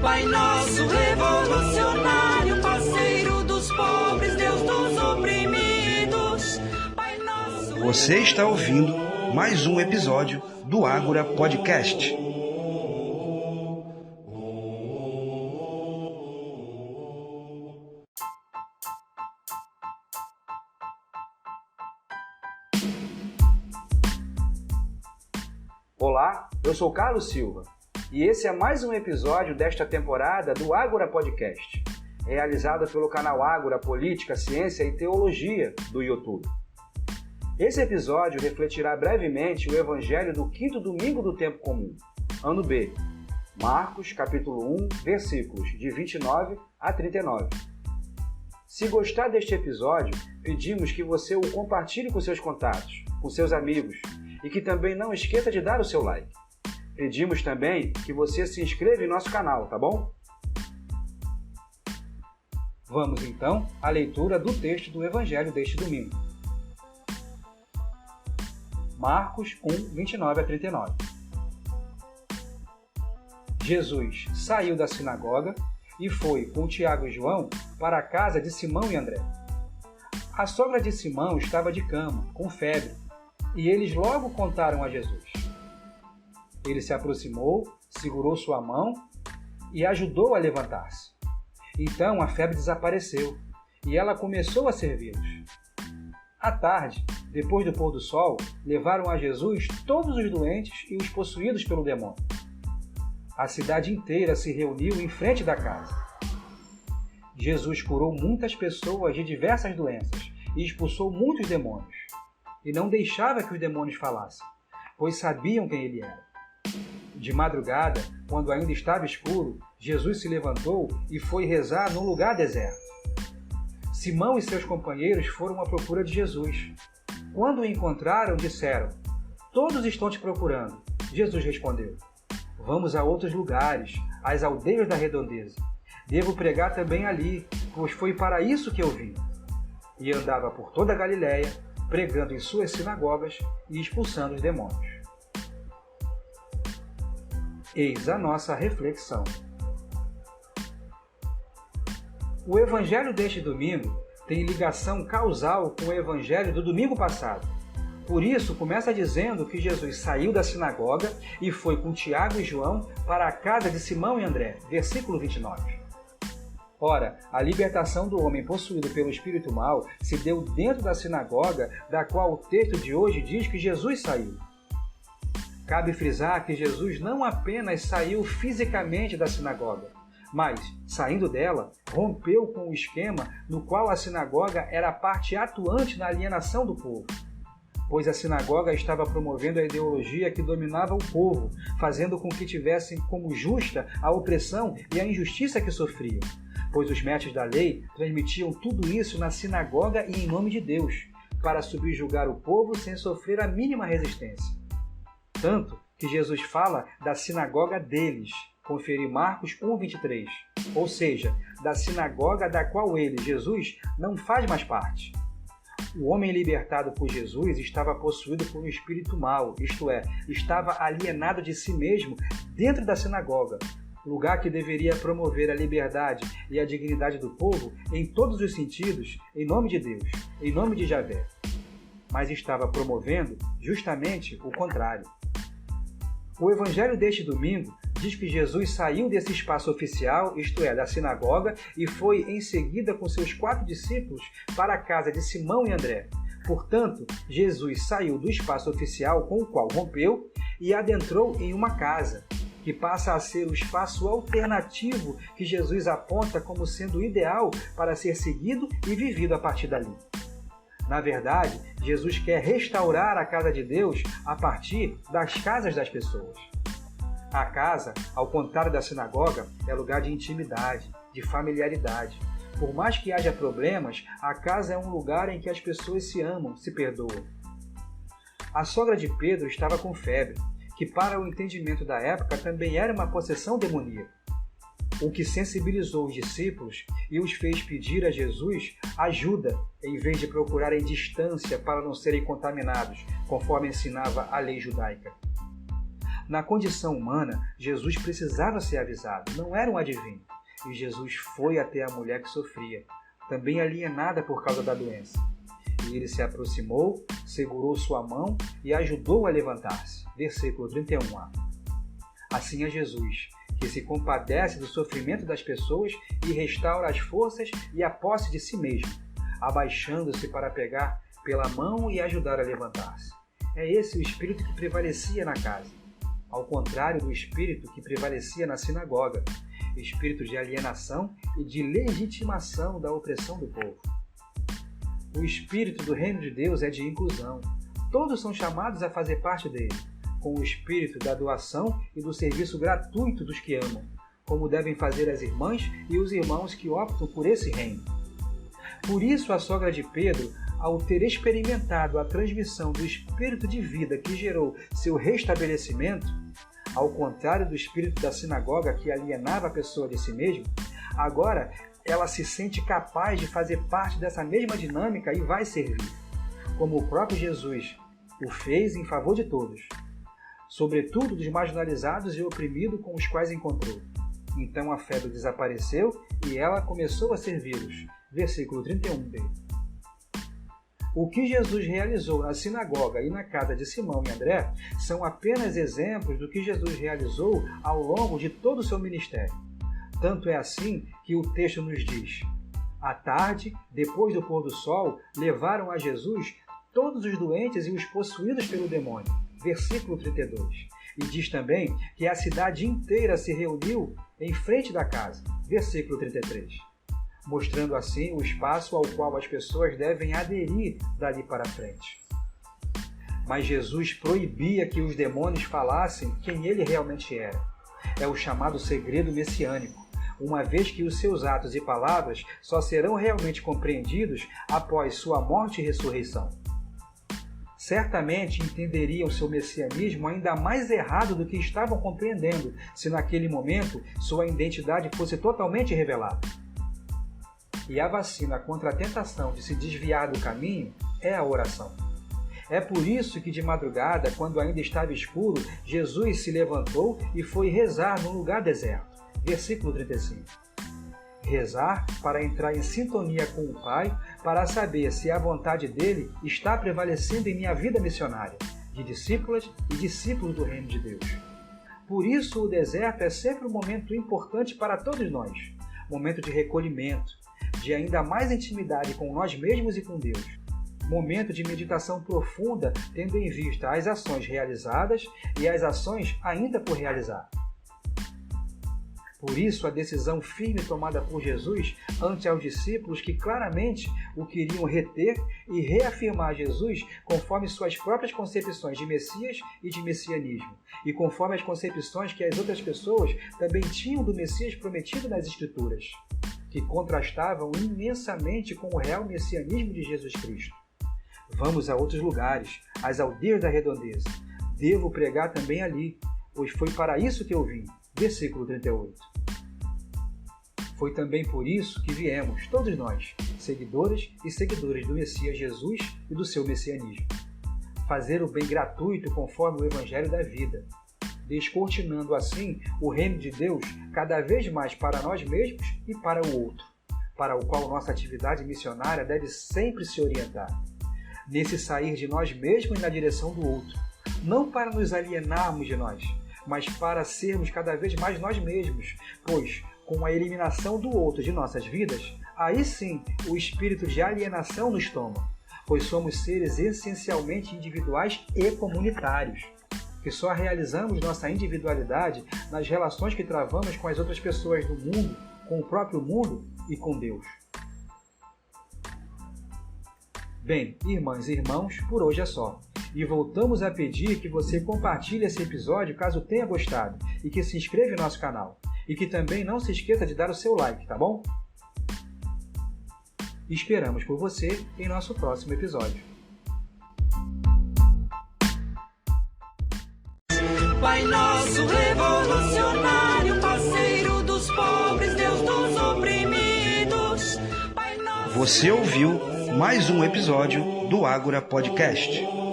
Pai nosso revolucionário, parceiro dos pobres, Deus dos oprimidos. Pai nosso. Você está ouvindo mais um episódio do Ágora Podcast. Olá, eu sou Carlos Silva e esse é mais um episódio desta temporada do Ágora Podcast, realizado pelo canal Ágora Política, Ciência e Teologia do YouTube. Esse episódio refletirá brevemente o Evangelho do quinto domingo do tempo comum, ano B, Marcos, capítulo 1, versículos de 29 a 39. Se gostar deste episódio, pedimos que você o compartilhe com seus contatos, com seus amigos, e que também não esqueça de dar o seu like. Pedimos também que você se inscreva em nosso canal, tá bom? Vamos então à leitura do texto do Evangelho deste domingo. Marcos 1, 29 a 39. Jesus saiu da sinagoga e foi com Tiago e João para a casa de Simão e André. A sogra de Simão estava de cama, com febre, e eles logo contaram a Jesus. Ele se aproximou, segurou sua mão e ajudou a levantar-se. Então a febre desapareceu e ela começou a servi-los. À tarde, depois do pôr do sol, levaram a Jesus todos os doentes e os possuídos pelo demônio. A cidade inteira se reuniu em frente da casa. Jesus curou muitas pessoas de diversas doenças e expulsou muitos demônios. E não deixava que os demônios falassem, pois sabiam quem ele era. De madrugada, quando ainda estava escuro, Jesus se levantou e foi rezar num lugar deserto. Simão e seus companheiros foram à procura de Jesus. Quando o encontraram, disseram: "Todos estão te procurando." Jesus respondeu: "Vamos a outros lugares, às aldeias da redondeza. Devo pregar também ali, pois foi para isso que eu vim." E andava por toda a Galiléia, pregando em suas sinagogas e expulsando os demônios. Eis a nossa reflexão. O Evangelho deste domingo tem ligação causal com o Evangelho do domingo passado. Por isso, começa dizendo que Jesus saiu da sinagoga e foi com Tiago e João para a casa de Simão e André, versículo 29. Ora, a libertação do homem possuído pelo espírito mau se deu dentro da sinagoga, da qual o texto de hoje diz que Jesus saiu. Cabe frisar que Jesus não apenas saiu fisicamente da sinagoga, mas, saindo dela, rompeu com o esquema no qual a sinagoga era a parte atuante na alienação do povo, pois a sinagoga estava promovendo a ideologia que dominava o povo, fazendo com que tivessem como justa a opressão e a injustiça que sofriam, pois os mestres da lei transmitiam tudo isso na sinagoga e em nome de Deus, para subjugar o povo sem sofrer a mínima resistência. Tanto que Jesus fala da sinagoga deles, confere Marcos 1, 23, ou seja, da sinagoga da qual ele, Jesus, não faz mais parte. O homem libertado por Jesus estava possuído por um espírito mau, isto é, estava alienado de si mesmo dentro da sinagoga, lugar que deveria promover a liberdade e a dignidade do povo em todos os sentidos, em nome de Deus, em nome de Javé. Mas estava promovendo justamente o contrário. O Evangelho deste domingo diz que Jesus saiu desse espaço oficial, isto é, da sinagoga, e foi em seguida com seus 4 discípulos para a casa de Simão e André. Portanto, Jesus saiu do espaço oficial com o qual rompeu e adentrou em uma casa, que passa a ser o espaço alternativo que Jesus aponta como sendo ideal para ser seguido e vivido a partir dali. Na verdade, Jesus quer restaurar a casa de Deus a partir das casas das pessoas. A casa, ao contrário da sinagoga, é lugar de intimidade, de familiaridade. Por mais que haja problemas, a casa é um lugar em que as pessoas se amam, se perdoam. A sogra de Pedro estava com febre, que para o entendimento da época também era uma possessão demoníaca, o que sensibilizou os discípulos e os fez pedir a Jesus ajuda, em vez de procurarem distância para não serem contaminados, conforme ensinava a lei judaica. Na condição humana, Jesus precisava ser avisado, não era um adivinho. E Jesus foi até a mulher que sofria, também alienada por causa da doença. E ele se aproximou, segurou sua mão e ajudou a levantar-se. Versículo 31a. Assim é Jesus, que se compadece do sofrimento das pessoas e restaura as forças e a posse de si mesmo, abaixando-se para pegar pela mão e ajudar a levantar-se. É esse o espírito que prevalecia na casa, ao contrário do espírito que prevalecia na sinagoga, espírito de alienação e de legitimação da opressão do povo. O espírito do reino de Deus é de inclusão. Todos são chamados a fazer parte dele, com o espírito da doação e do serviço gratuito dos que amam, como devem fazer as irmãs e os irmãos que optam por esse reino. Por isso, a sogra de Pedro, ao ter experimentado a transmissão do espírito de vida que gerou seu restabelecimento, ao contrário do espírito da sinagoga que alienava a pessoa de si mesma, agora ela se sente capaz de fazer parte dessa mesma dinâmica e vai servir, como o próprio Jesus o fez em favor de todos, sobretudo dos marginalizados e oprimidos com os quais encontrou. Então a febre desapareceu e ela começou a servi-los. Versículo 31b. O que Jesus realizou na sinagoga e na casa de Simão e André são apenas exemplos do que Jesus realizou ao longo de todo o seu ministério. Tanto é assim que o texto nos diz: à tarde, depois do pôr do sol, levaram a Jesus todos os doentes e os possuídos pelo demônio. Versículo 32. E diz também que a cidade inteira se reuniu em frente da casa. Versículo 33. Mostrando assim o espaço ao qual as pessoas devem aderir dali para frente. Mas Jesus proibia que os demônios falassem quem ele realmente era. É o chamado segredo messiânico, uma vez que os seus atos e palavras só serão realmente compreendidos após sua morte e ressurreição. Certamente entenderiam seu messianismo ainda mais errado do que estavam compreendendo se naquele momento sua identidade fosse totalmente revelada. E a vacina contra a tentação de se desviar do caminho é a oração. É por isso que de madrugada, quando ainda estava escuro, Jesus se levantou e foi rezar num lugar deserto. Versículo 35. Rezar para entrar em sintonia com o Pai, para saber se a vontade dele está prevalecendo em minha vida missionária, de discípulas e discípulos do reino de Deus. Por isso o deserto é sempre um momento importante para todos nós, momento de recolhimento, de ainda mais intimidade com nós mesmos e com Deus. Momento de meditação profunda, tendo em vista as ações realizadas e as ações ainda por realizar. Por isso, a decisão firme tomada por Jesus ante aos discípulos que claramente o queriam reter e reafirmar Jesus conforme suas próprias concepções de Messias e de messianismo, e conforme as concepções que as outras pessoas também tinham do Messias prometido nas Escrituras, que contrastavam imensamente com o real messianismo de Jesus Cristo. Vamos a outros lugares, às aldeias da redondeza. Devo pregar também ali, pois foi para isso que eu vim. Versículo 38. Foi também por isso que viemos, todos nós, seguidoras e seguidores do Messias Jesus e do seu messianismo. Fazer o bem gratuito conforme o Evangelho da vida, descortinando assim o reino de Deus cada vez mais para nós mesmos e para o outro, para o qual nossa atividade missionária deve sempre se orientar. Nesse sair de nós mesmos na direção do outro, não para nos alienarmos de nós, mas para sermos cada vez mais nós mesmos, pois, com a eliminação do outro de nossas vidas, aí sim o espírito de alienação nos toma, pois somos seres essencialmente individuais e comunitários, que só realizamos nossa individualidade nas relações que travamos com as outras pessoas do mundo, com o próprio mundo e com Deus. Bem, irmãs e irmãos, por hoje é só. E voltamos a pedir que você compartilhe esse episódio caso tenha gostado e que se inscreva em nosso canal. E que também não se esqueça de dar o seu like, tá bom? Esperamos por você em nosso próximo episódio. Pai nosso revolucionário, parceiro dos pobres, Deus dos oprimidos. Pai nosso... Você ouviu mais um episódio do Ágora Podcast.